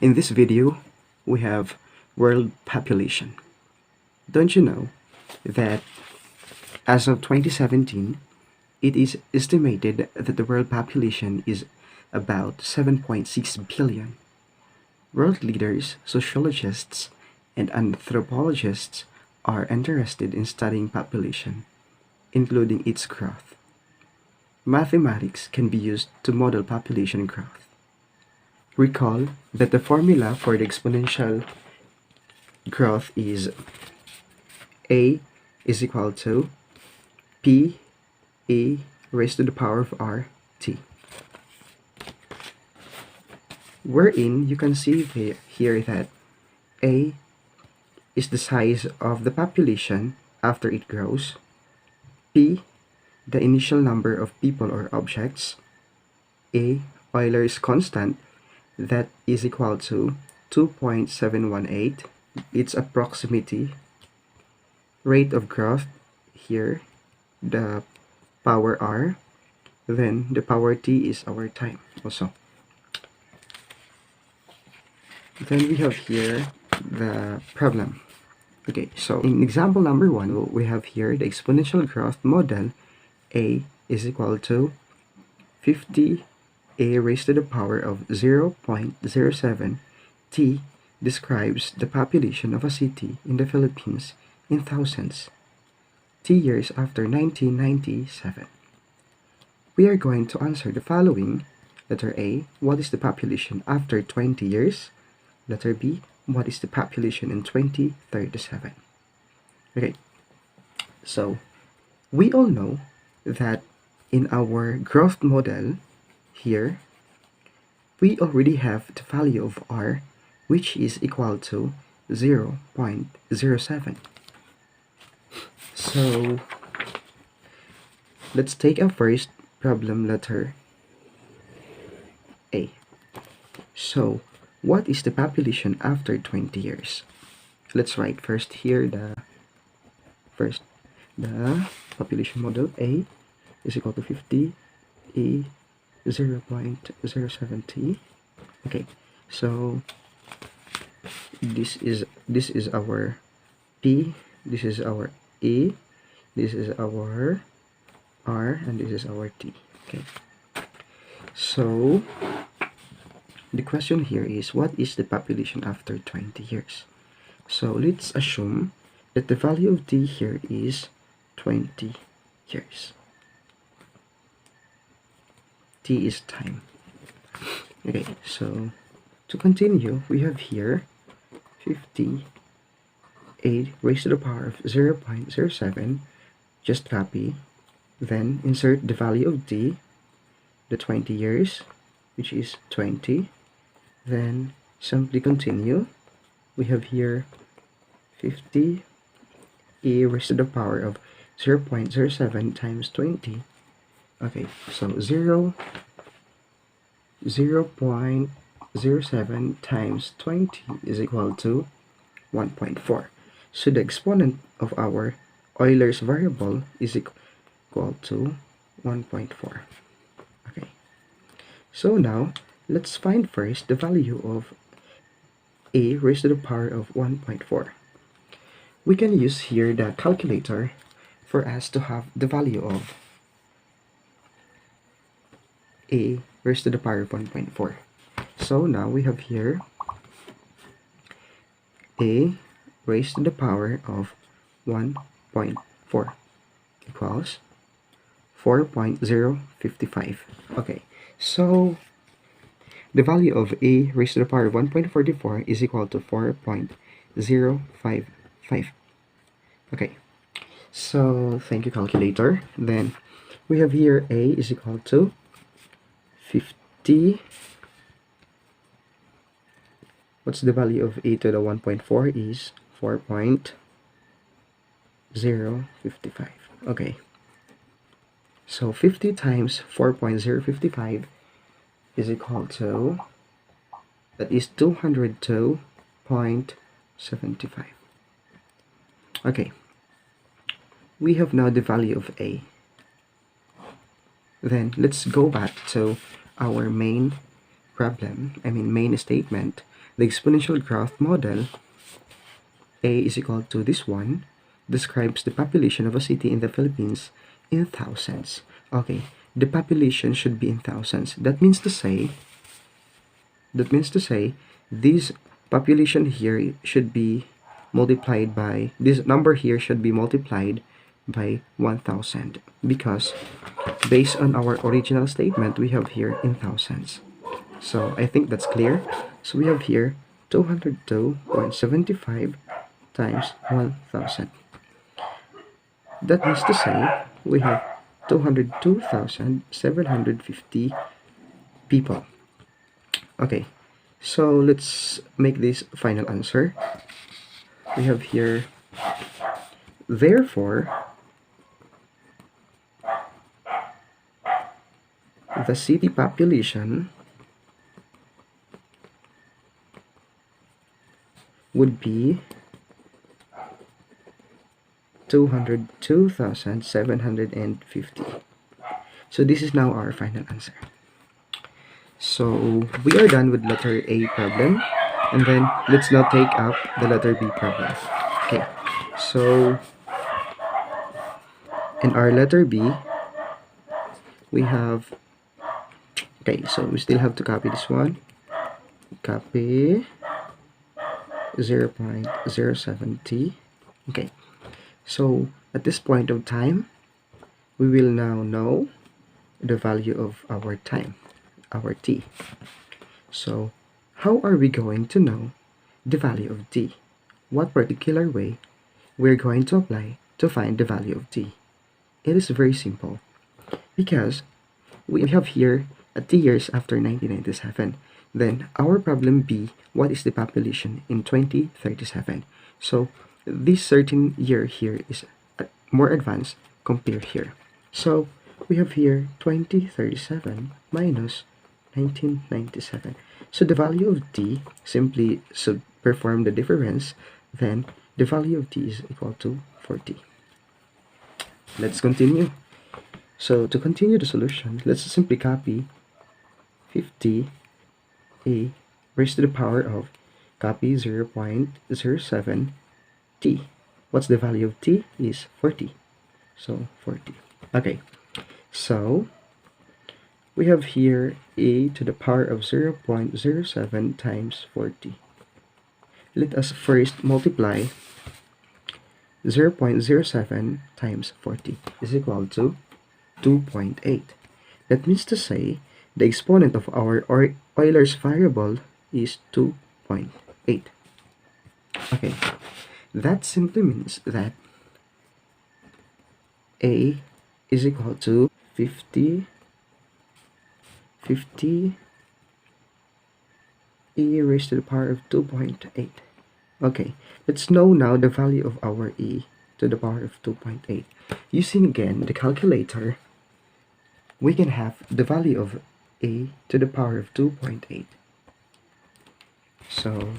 In this video, we have world population. Don't you know that as of 2017, it is estimated that the world population is about 7.6 billion. World leaders, sociologists, and anthropologists are interested in studying population, including its growth. Mathematics can be used to model population growth. Recall that the formula for the exponential growth is A is equal to P A raised to the power of R T. Wherein you can see here that A is the size of the population after it grows, P the initial number of people or objects, A Euler's constant that is equal to 2.718, its approximity, rate of growth here, the power R, then the power T is our time also. Then we have here the problem. Okay, so in example number 1, we have here the exponential growth model. A is equal to 50 A raised to the power of 0.07. T describes the population of a city in the Philippines in thousands, T years after 1997. We are going to answer the following. Letter A, what is the population after 20 years? Letter B, what is the population in 2037? Okay, so we all know that in our growth model here, we already have the value of R, which is equal to 0.07. So let's take our first problem, letter A. So what is the population after 20 years? Let's write first here the population model. A is equal to 50 A 0.07T. Okay, so this is our P, this is our A, this is our R, and this is our T. Okay, so the question here is, what is the population after 20 years? So let's assume that the value of T here is 20 years. T is time. Okay, so to continue, we have here 50 A raised to the power of 0.07. Just copy, then insert the value of T, the 20 years, which is 20. Then simply continue. We have here 50 A raised to the power of 0.07 times 20. Okay, so 0.07 times 20 is equal to 1.4. So the exponent of our Euler's variable is equal to 1.4. Okay, so now let's find first the value of A raised to the power of 1.4. We can use here the calculator for us to have the value of A raised to the power of 1.4. So now we have here A raised to the power of 1.4 equals 4.055. Okay, so the value of A raised to the power of 1.44 is equal to 4.055. Okay, so thank you, calculator. Then we have here A is equal to 50. What's the value of A to the 1.4 is 4.055. Okay, so 50 times 4.055 is equal to, that is 202.75. Okay, we have now the value of A. Then let's go back to our main problem, main statement, the exponential growth model, A is equal to this one, describes the population of a city in the Philippines in thousands. Okay, the population should be in thousands. That means to say, this population here should be multiplied by, this number here should be multiplied by 1000, because based on our original statement, we have here in thousands. So I think that's clear. So we have here 202.75 times 1000. That means to say we have 202,750 people. Okay, so let's make this final answer. We have here, therefore, the city population would be 202,750. So this is now our final answer. So we are done with letter A problem, and then let's now take up the letter B problem. Okay, so in our letter B, we have, okay, so we still have to copy this one. Copy 0.07t. Okay, so at this point of time, we will now know the value of our time, our t. So how are we going to know the value of t? What particular way we're going to apply to find the value of t? It is very simple, because we have here a t years after 1997. Then our problem B, what is the population in 2037? So this certain year here is more advanced compared here. So we have here 2037 minus 1997. So the value of t, simply perform the difference, then the value of t is equal to 40. Let's continue. So to continue the solution, let's simply copy 50 a raised to the power of, copy 0.07 t. What's the value of t? Is 40. So 40. Okay, so we have here a to the power of 0.07 times 40. Let us first multiply 0.07 times 40 is equal to 2.8. That means to say the exponent of our Euler's variable is 2.8. Okay, that simply means that A is equal to 50 e raised to the power of 2.8. Okay, let's know now the value of our e to the power of 2.8. Using again the calculator, we can have the value of a to the power of 2.8. So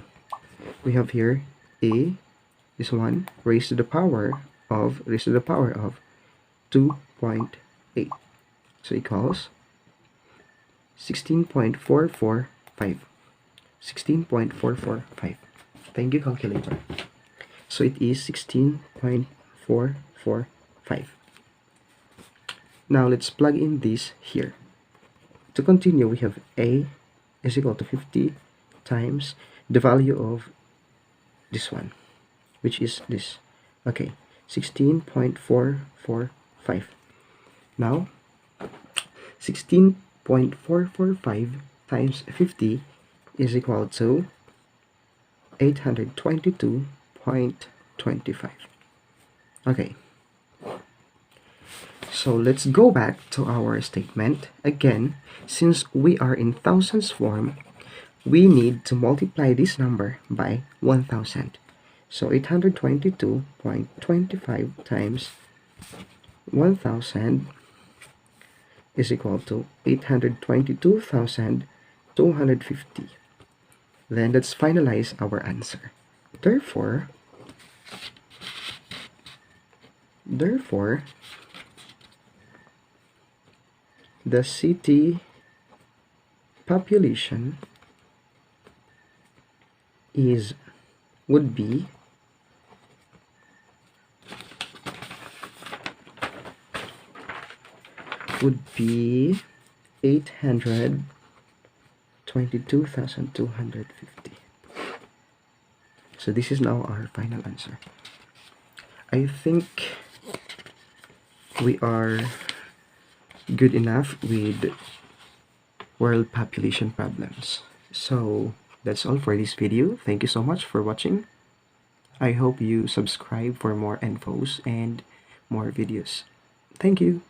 we have here a is 1 raised to the power of 2.8. So equals 16.445. 16.445. Thank you, calculator. So it is 16.445. Now let's plug in this here. To continue, we have a is equal to 50 times the value of this one, which is this. Okay, 16.445. Now 16.445 times 50 is equal to 822.25. Okay, so let's go back to our statement again. Since we are in thousands form, we need to multiply this number by 1000. So 822.25 times 1000 is equal to 822,250. Then let's finalize our answer. Therefore, the city population is would be 822,250. So this is now our final answer. I think we are good enough with world population problems. So that's all for this video. Thank you so much for watching. I hope you subscribe for more infos and more videos. Thank you.